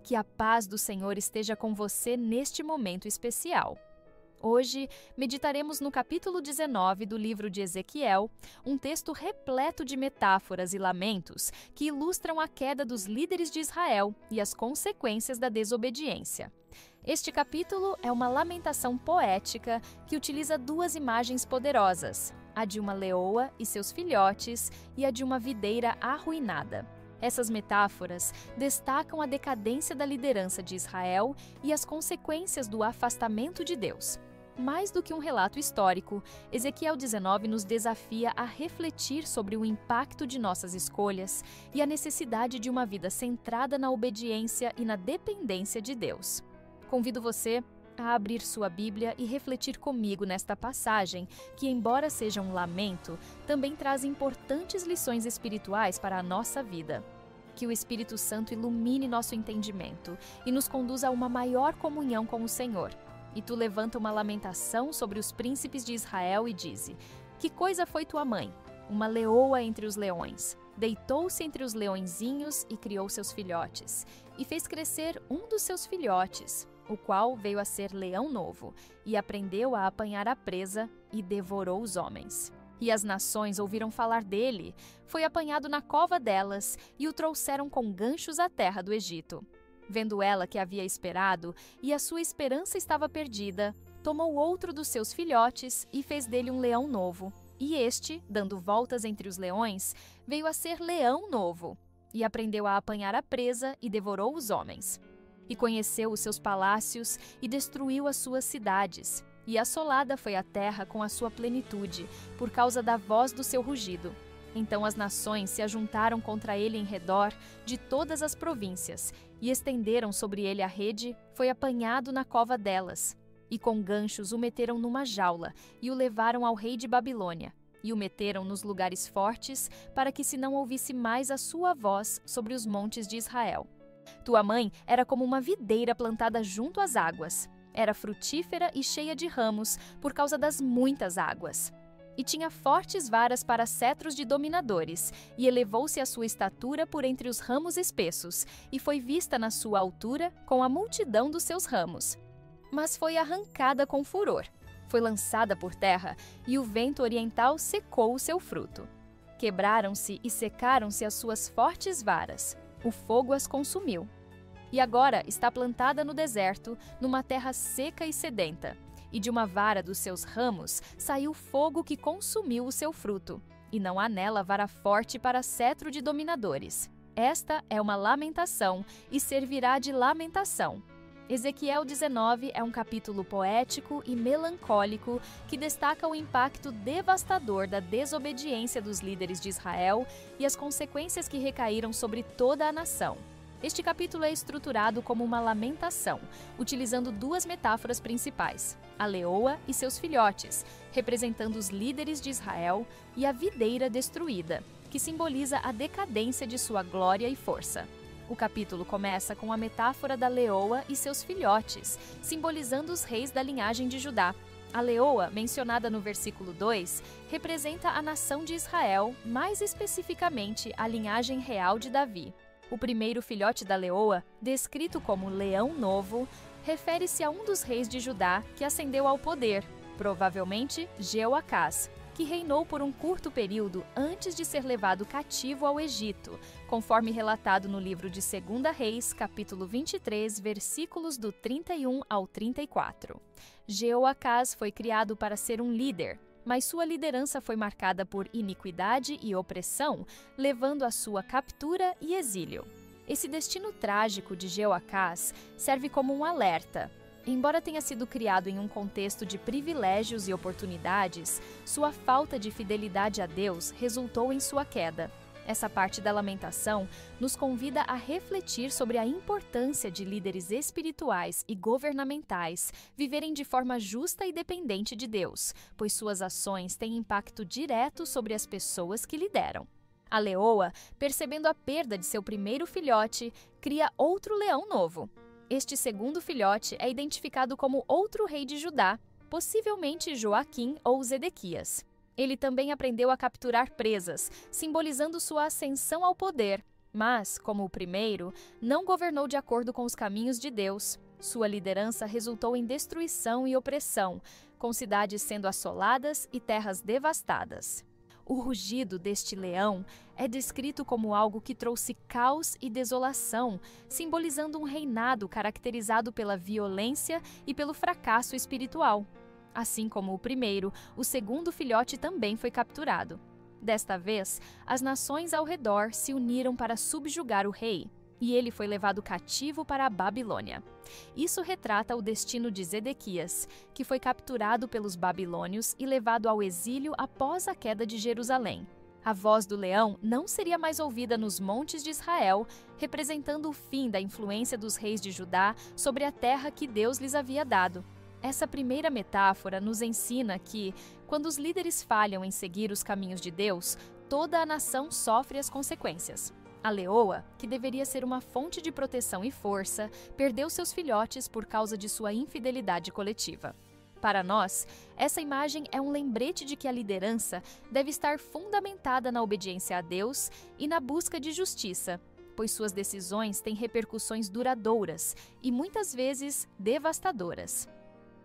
Que a paz do Senhor esteja com você neste momento especial. Hoje, meditaremos no capítulo 19 do livro de Ezequiel, um texto repleto de metáforas e lamentos que ilustram a queda dos líderes de Israel e as consequências da desobediência. Este capítulo é uma lamentação poética que utiliza duas imagens poderosas, a de uma leoa e seus filhotes e a de uma videira arruinada. Essas metáforas destacam a decadência da liderança de Israel e as consequências do afastamento de Deus. Mais do que um relato histórico, Ezequiel 19 nos desafia a refletir sobre o impacto de nossas escolhas e a necessidade de uma vida centrada na obediência e na dependência de Deus. Convido você a abrir sua Bíblia e refletir comigo nesta passagem, que, embora seja um lamento, também traz importantes lições espirituais para a nossa vida. Que o Espírito Santo ilumine nosso entendimento e nos conduza a uma maior comunhão com o Senhor. E tu levanta uma lamentação sobre os príncipes de Israel e dize: que coisa foi tua mãe? Uma leoa entre os leões. Deitou-se entre os leõezinhos e criou seus filhotes. E fez crescer um dos seus filhotes, o qual veio a ser leão novo, e aprendeu a apanhar a presa e devorou os homens. E as nações ouviram falar dele. Foi apanhado na cova delas e o trouxeram com ganchos à terra do Egito. Vendo ela que havia esperado e a sua esperança estava perdida, tomou outro dos seus filhotes e fez dele um leão novo. E este, dando voltas entre os leões, veio a ser leão novo, e aprendeu a apanhar a presa e devorou os homens. E conheceu os seus palácios e destruiu as suas cidades. E assolada foi a terra com a sua plenitude, por causa da voz do seu rugido. Então as nações se ajuntaram contra ele em redor de todas as províncias, e estenderam sobre ele a rede, foi apanhado na cova delas. E com ganchos o meteram numa jaula, e o levaram ao rei de Babilônia, e o meteram nos lugares fortes, para que se não ouvisse mais a sua voz sobre os montes de Israel. Tua mãe era como uma videira plantada junto às águas. Era frutífera e cheia de ramos, por causa das muitas águas. E tinha fortes varas para cetros de dominadores, e elevou-se a sua estatura por entre os ramos espessos, e foi vista na sua altura com a multidão dos seus ramos. Mas foi arrancada com furor, foi lançada por terra, e o vento oriental secou o seu fruto. Quebraram-se e secaram-se as suas fortes varas, o fogo as consumiu. E agora está plantada no deserto, numa terra seca e sedenta. E de uma vara dos seus ramos saiu fogo que consumiu o seu fruto, e não há nela vara forte para cetro de dominadores. Esta é uma lamentação e servirá de lamentação. Ezequiel 19 é um capítulo poético e melancólico que destaca o impacto devastador da desobediência dos líderes de Israel e as consequências que recaíram sobre toda a nação. Este capítulo é estruturado como uma lamentação, utilizando duas metáforas principais: a leoa e seus filhotes, representando os líderes de Israel, e a videira destruída, que simboliza a decadência de sua glória e força. O capítulo começa com a metáfora da leoa e seus filhotes, simbolizando os reis da linhagem de Judá. A leoa, mencionada no versículo 2, representa a nação de Israel, mais especificamente a linhagem real de Davi. O primeiro filhote da leoa, descrito como leão novo, refere-se a um dos reis de Judá que ascendeu ao poder, provavelmente Jeoacás, que reinou por um curto período antes de ser levado cativo ao Egito, conforme relatado no livro de 2 Reis, capítulo 23, versículos do 31 ao 34. Jeoacás foi criado para ser um líder, mas sua liderança foi marcada por iniquidade e opressão, levando à sua captura e exílio. Esse destino trágico de Jeoacás serve como um alerta. Embora tenha sido criado em um contexto de privilégios e oportunidades, sua falta de fidelidade a Deus resultou em sua queda. Essa parte da lamentação nos convida a refletir sobre a importância de líderes espirituais e governamentais viverem de forma justa e dependente de Deus, pois suas ações têm impacto direto sobre as pessoas que lideram. A leoa, percebendo a perda de seu primeiro filhote, cria outro leão novo. Este segundo filhote é identificado como outro rei de Judá, possivelmente Joaquim ou Zedequias. Ele também aprendeu a capturar presas, simbolizando sua ascensão ao poder. Mas, como o primeiro, não governou de acordo com os caminhos de Deus. Sua liderança resultou em destruição e opressão, com cidades sendo assoladas e terras devastadas. O rugido deste leão é descrito como algo que trouxe caos e desolação, simbolizando um reinado caracterizado pela violência e pelo fracasso espiritual. Assim como o primeiro, o segundo filhote também foi capturado. Desta vez, as nações ao redor se uniram para subjugar o rei, e ele foi levado cativo para a Babilônia. Isso retrata o destino de Zedequias, que foi capturado pelos babilônios e levado ao exílio após a queda de Jerusalém. A voz do leão não seria mais ouvida nos montes de Israel, representando o fim da influência dos reis de Judá sobre a terra que Deus lhes havia dado. Essa primeira metáfora nos ensina que, quando os líderes falham em seguir os caminhos de Deus, toda a nação sofre as consequências. A leoa, que deveria ser uma fonte de proteção e força, perdeu seus filhotes por causa de sua infidelidade coletiva. Para nós, essa imagem é um lembrete de que a liderança deve estar fundamentada na obediência a Deus e na busca de justiça, pois suas decisões têm repercussões duradouras e muitas vezes devastadoras.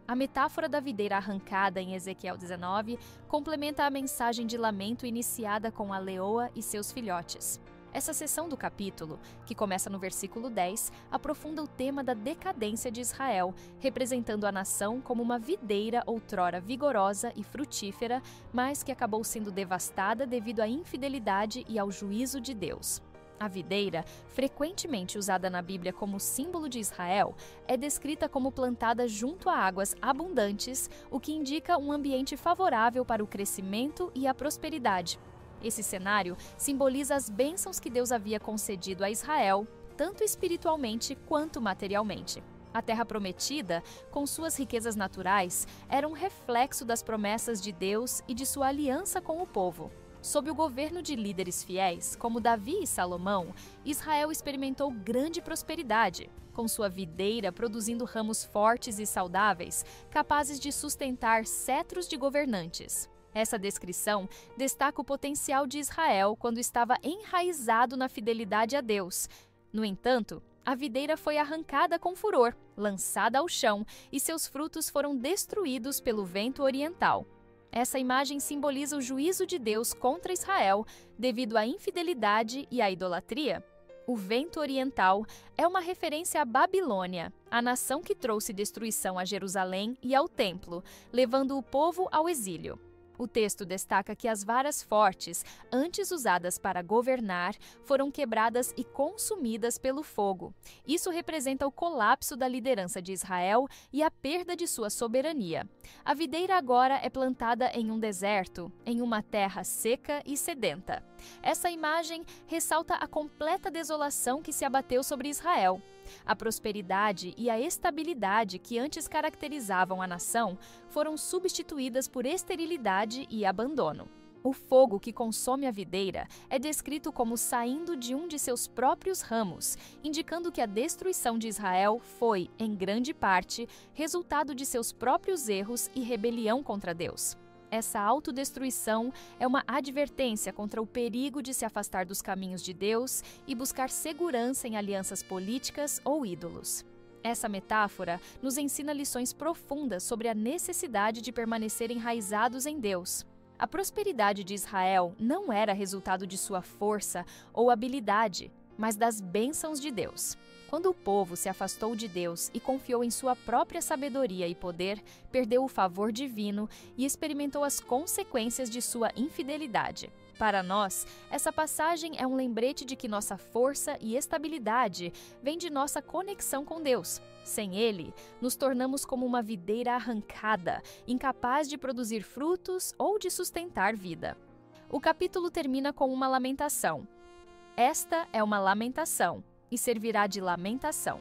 A metáfora da videira arrancada em Ezequiel 19 complementa a mensagem de lamento iniciada com a leoa e seus filhotes. Essa seção do capítulo, que começa no versículo 10, aprofunda o tema da decadência de Israel, representando a nação como uma videira outrora vigorosa e frutífera, mas que acabou sendo devastada devido à infidelidade e ao juízo de Deus. A videira, frequentemente usada na Bíblia como símbolo de Israel, é descrita como plantada junto a águas abundantes, o que indica um ambiente favorável para o crescimento e a prosperidade. Esse cenário simboliza as bênçãos que Deus havia concedido a Israel, tanto espiritualmente quanto materialmente. A Terra Prometida, com suas riquezas naturais, era um reflexo das promessas de Deus e de sua aliança com o povo. Sob o governo de líderes fiéis, como Davi e Salomão, Israel experimentou grande prosperidade, com sua videira produzindo ramos fortes e saudáveis, capazes de sustentar cetros de governantes. Essa descrição destaca o potencial de Israel quando estava enraizado na fidelidade a Deus. No entanto, a videira foi arrancada com furor, lançada ao chão, e seus frutos foram destruídos pelo vento oriental. Essa imagem simboliza o juízo de Deus contra Israel devido à infidelidade e à idolatria. O vento oriental é uma referência à Babilônia, a nação que trouxe destruição a Jerusalém e ao templo, levando o povo ao exílio. O texto destaca que as varas fortes, antes usadas para governar, foram quebradas e consumidas pelo fogo. Isso representa o colapso da liderança de Israel e a perda de sua soberania. A videira agora é plantada em um deserto, em uma terra seca e sedenta. Essa imagem ressalta a completa desolação que se abateu sobre Israel. A prosperidade e a estabilidade que antes caracterizavam a nação foram substituídas por esterilidade e abandono. O fogo que consome a videira é descrito como saindo de um de seus próprios ramos, indicando que a destruição de Israel foi, em grande parte, resultado de seus próprios erros e rebelião contra Deus. Essa autodestruição é uma advertência contra o perigo de se afastar dos caminhos de Deus e buscar segurança em alianças políticas ou ídolos. Essa metáfora nos ensina lições profundas sobre a necessidade de permanecer enraizados em Deus. A prosperidade de Israel não era resultado de sua força ou habilidade, mas das bênçãos de Deus. Quando o povo se afastou de Deus e confiou em sua própria sabedoria e poder, perdeu o favor divino e experimentou as consequências de sua infidelidade. Para nós, essa passagem é um lembrete de que nossa força e estabilidade vem de nossa conexão com Deus. Sem Ele, nos tornamos como uma videira arrancada, incapaz de produzir frutos ou de sustentar vida. O capítulo termina com uma lamentação. Esta é uma lamentação e servirá de lamentação.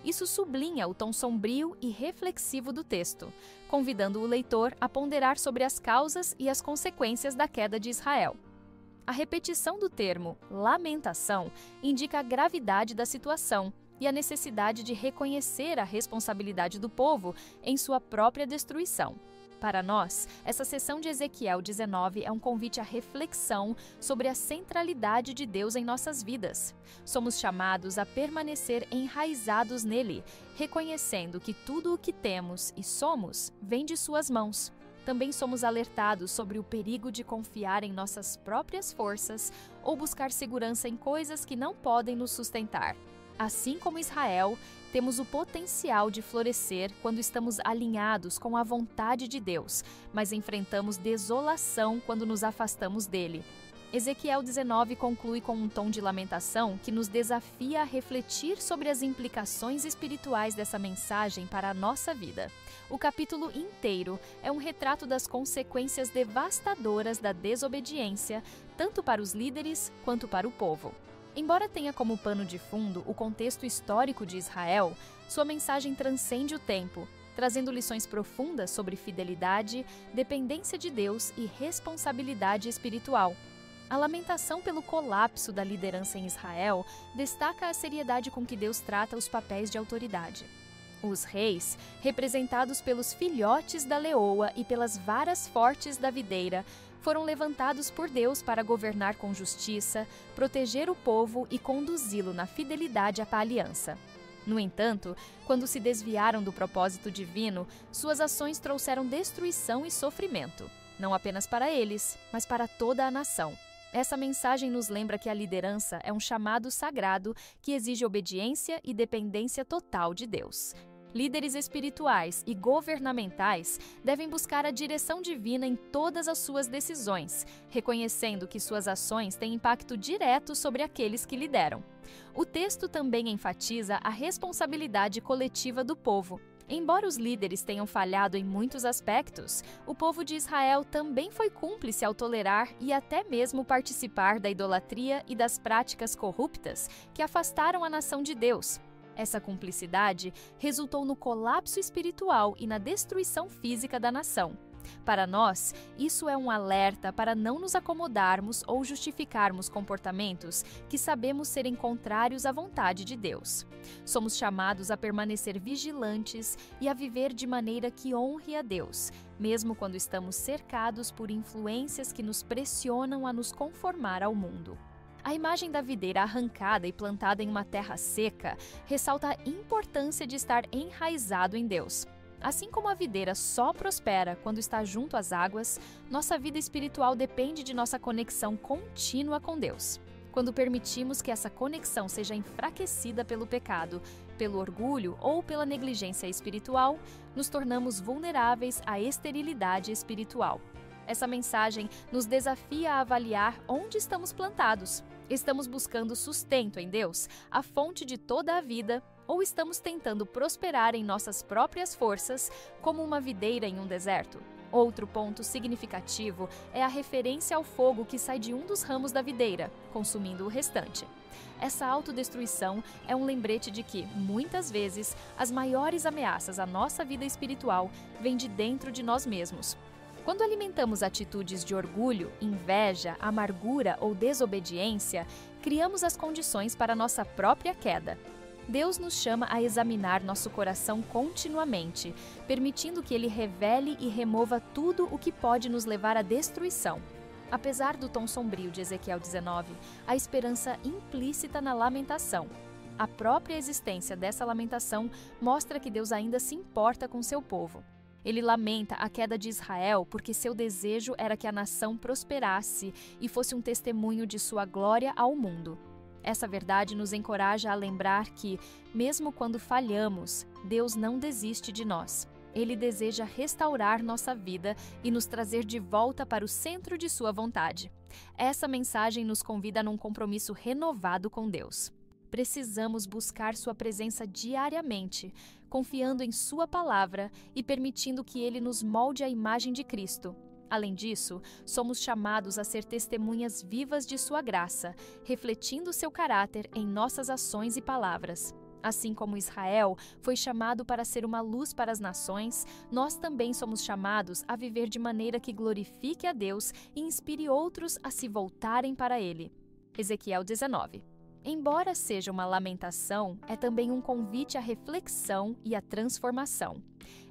Isso sublinha o tom sombrio e reflexivo do texto, convidando o leitor a ponderar sobre as causas e as consequências da queda de Israel. A repetição do termo lamentação indica a gravidade da situação e a necessidade de reconhecer a responsabilidade do povo em sua própria destruição. Para nós, essa sessão de Ezequiel 19 é um convite à reflexão sobre a centralidade de Deus em nossas vidas. Somos chamados a permanecer enraizados nele, reconhecendo que tudo o que temos e somos vem de suas mãos. Também somos alertados sobre o perigo de confiar em nossas próprias forças ou buscar segurança em coisas que não podem nos sustentar. Assim como Israel, temos o potencial de florescer quando estamos alinhados com a vontade de Deus, mas enfrentamos desolação quando nos afastamos dele. Ezequiel 19 conclui com um tom de lamentação que nos desafia a refletir sobre as implicações espirituais dessa mensagem para a nossa vida. O capítulo inteiro é um retrato das consequências devastadoras da desobediência, tanto para os líderes quanto para o povo. Embora tenha como pano de fundo o contexto histórico de Israel, sua mensagem transcende o tempo, trazendo lições profundas sobre fidelidade, dependência de Deus e responsabilidade espiritual. A lamentação pelo colapso da liderança em Israel destaca a seriedade com que Deus trata os papéis de autoridade. Os reis, representados pelos filhotes da leoa e pelas varas fortes da videira, foram levantados por Deus para governar com justiça, proteger o povo e conduzi-lo na fidelidade à aliança. No entanto, quando se desviaram do propósito divino, suas ações trouxeram destruição e sofrimento, não apenas para eles, mas para toda a nação. Essa mensagem nos lembra que a liderança é um chamado sagrado que exige obediência e dependência total de Deus. Líderes espirituais e governamentais devem buscar a direção divina em todas as suas decisões, reconhecendo que suas ações têm impacto direto sobre aqueles que lideram. O texto também enfatiza a responsabilidade coletiva do povo. Embora os líderes tenham falhado em muitos aspectos, o povo de Israel também foi cúmplice ao tolerar e até mesmo participar da idolatria e das práticas corruptas que afastaram a nação de Deus. Essa cumplicidade resultou no colapso espiritual e na destruição física da nação. Para nós, isso é um alerta para não nos acomodarmos ou justificarmos comportamentos que sabemos serem contrários à vontade de Deus. Somos chamados a permanecer vigilantes e a viver de maneira que honre a Deus, mesmo quando estamos cercados por influências que nos pressionam a nos conformar ao mundo. A imagem da videira arrancada e plantada em uma terra seca ressalta a importância de estar enraizado em Deus. Assim como a videira só prospera quando está junto às águas, nossa vida espiritual depende de nossa conexão contínua com Deus. Quando permitimos que essa conexão seja enfraquecida pelo pecado, pelo orgulho ou pela negligência espiritual, nos tornamos vulneráveis à esterilidade espiritual. Essa mensagem nos desafia a avaliar onde estamos plantados. Estamos buscando sustento em Deus, a fonte de toda a vida, ou estamos tentando prosperar em nossas próprias forças, como uma videira em um deserto? Outro ponto significativo é a referência ao fogo que sai de um dos ramos da videira, consumindo o restante. Essa autodestruição é um lembrete de que, muitas vezes, as maiores ameaças à nossa vida espiritual vêm de dentro de nós mesmos. Quando alimentamos atitudes de orgulho, inveja, amargura ou desobediência, criamos as condições para nossa própria queda. Deus nos chama a examinar nosso coração continuamente, permitindo que Ele revele e remova tudo o que pode nos levar à destruição. Apesar do tom sombrio de Ezequiel 19, há esperança implícita na lamentação. A própria existência dessa lamentação mostra que Deus ainda se importa com seu povo. Ele lamenta a queda de Israel porque seu desejo era que a nação prosperasse e fosse um testemunho de sua glória ao mundo. Essa verdade nos encoraja a lembrar que, mesmo quando falhamos, Deus não desiste de nós. Ele deseja restaurar nossa vida e nos trazer de volta para o centro de sua vontade. Essa mensagem nos convida a um compromisso renovado com Deus. Precisamos buscar sua presença diariamente, confiando em sua palavra e permitindo que ele nos molde à imagem de Cristo. Além disso, somos chamados a ser testemunhas vivas de sua graça, refletindo seu caráter em nossas ações e palavras. Assim como Israel foi chamado para ser uma luz para as nações, nós também somos chamados a viver de maneira que glorifique a Deus e inspire outros a se voltarem para Ele. Ezequiel 19. Embora seja uma lamentação, é também um convite à reflexão e à transformação.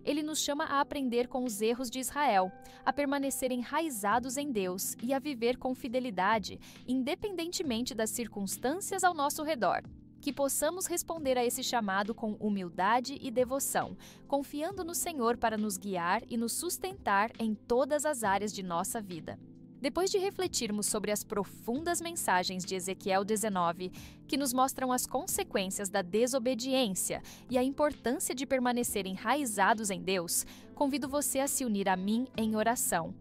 Ele nos chama a aprender com os erros de Israel, a permanecer enraizados em Deus e a viver com fidelidade, independentemente das circunstâncias ao nosso redor. Que possamos responder a esse chamado com humildade e devoção, confiando no Senhor para nos guiar e nos sustentar em todas as áreas de nossa vida. Depois de refletirmos sobre as profundas mensagens de Ezequiel 19, que nos mostram as consequências da desobediência e a importância de permanecer enraizados em Deus, convido você a se unir a mim em oração.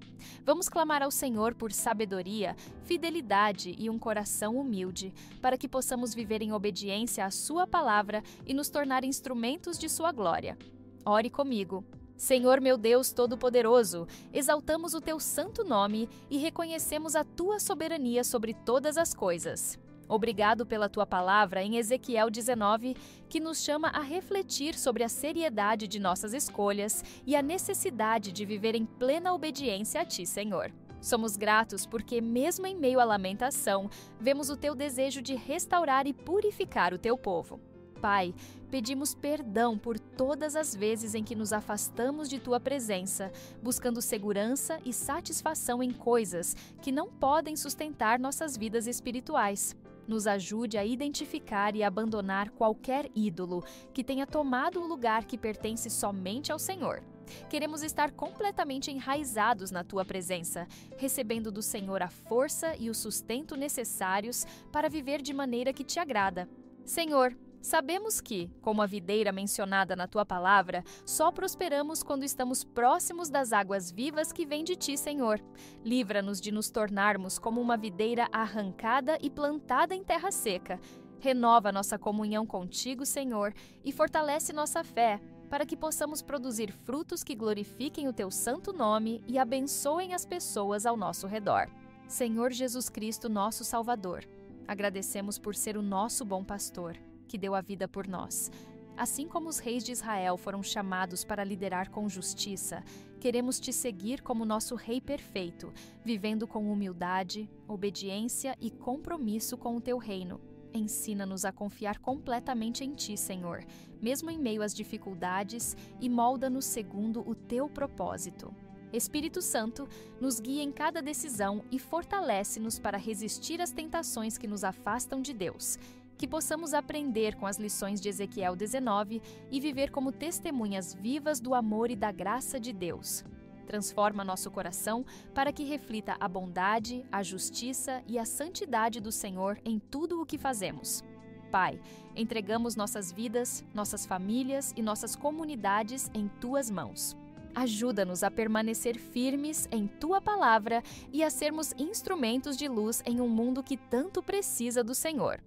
Vamos clamar ao Senhor por sabedoria, fidelidade e um coração humilde, para que possamos viver em obediência à Sua palavra e nos tornar instrumentos de Sua glória. Ore comigo. Senhor meu Deus Todo-Poderoso, exaltamos o Teu santo nome e reconhecemos a Tua soberania sobre todas as coisas. Obrigado pela Tua palavra em Ezequiel 19, que nos chama a refletir sobre a seriedade de nossas escolhas e a necessidade de viver em plena obediência a Ti, Senhor. Somos gratos porque, mesmo em meio à lamentação, vemos o Teu desejo de restaurar e purificar o Teu povo. Pai, pedimos perdão por todas as vezes em que nos afastamos de Tua presença, buscando segurança e satisfação em coisas que não podem sustentar nossas vidas espirituais. Nos ajude a identificar e abandonar qualquer ídolo que tenha tomado o lugar que pertence somente ao Senhor. Queremos estar completamente enraizados na Tua presença, recebendo do Senhor a força e o sustento necessários para viver de maneira que Te agrada. Senhor, sabemos que, como a videira mencionada na Tua palavra, só prosperamos quando estamos próximos das águas vivas que vêm de Ti, Senhor. Livra-nos de nos tornarmos como uma videira arrancada e plantada em terra seca. Renova nossa comunhão contigo, Senhor, e fortalece nossa fé, para que possamos produzir frutos que glorifiquem o Teu santo nome e abençoem as pessoas ao nosso redor. Senhor Jesus Cristo, nosso Salvador, agradecemos por ser o nosso bom pastor, que deu a vida por nós. Assim como os reis de Israel foram chamados para liderar com justiça, queremos Te seguir como nosso Rei perfeito, vivendo com humildade, obediência e compromisso com o Teu reino. Ensina-nos a confiar completamente em Ti, Senhor, mesmo em meio às dificuldades, e molda-nos segundo o Teu propósito. Espírito Santo, nos guia em cada decisão e fortalece-nos para resistir às tentações que nos afastam de Deus. Que possamos aprender com as lições de Ezequiel 19 e viver como testemunhas vivas do amor e da graça de Deus. Transforma nosso coração para que reflita a bondade, a justiça e a santidade do Senhor em tudo o que fazemos. Pai, entregamos nossas vidas, nossas famílias e nossas comunidades em Tuas mãos. Ajuda-nos a permanecer firmes em Tua palavra e a sermos instrumentos de luz em um mundo que tanto precisa do Senhor.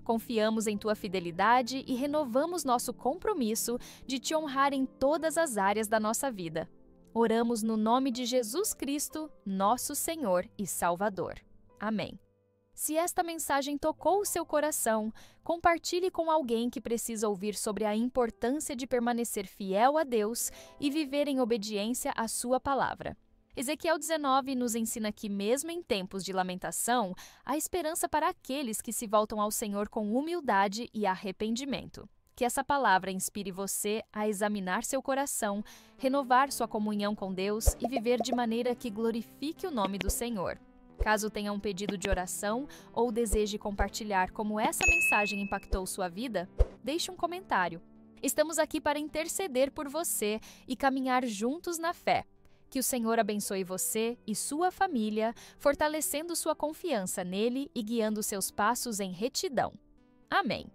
Confiamos em Tua fidelidade e renovamos nosso compromisso de Te honrar em todas as áreas da nossa vida. Oramos no nome de Jesus Cristo, nosso Senhor e Salvador. Amém. Se esta mensagem tocou o seu coração, compartilhe com alguém que precisa ouvir sobre a importância de permanecer fiel a Deus e viver em obediência à Sua palavra. Ezequiel 19 nos ensina que, mesmo em tempos de lamentação, há esperança para aqueles que se voltam ao Senhor com humildade e arrependimento. Que essa palavra inspire você a examinar seu coração, renovar sua comunhão com Deus e viver de maneira que glorifique o nome do Senhor. Caso tenha um pedido de oração ou deseje compartilhar como essa mensagem impactou sua vida, deixe um comentário. Estamos aqui para interceder por você e caminhar juntos na fé. Que o Senhor abençoe você e sua família, fortalecendo sua confiança nele e guiando seus passos em retidão. Amém.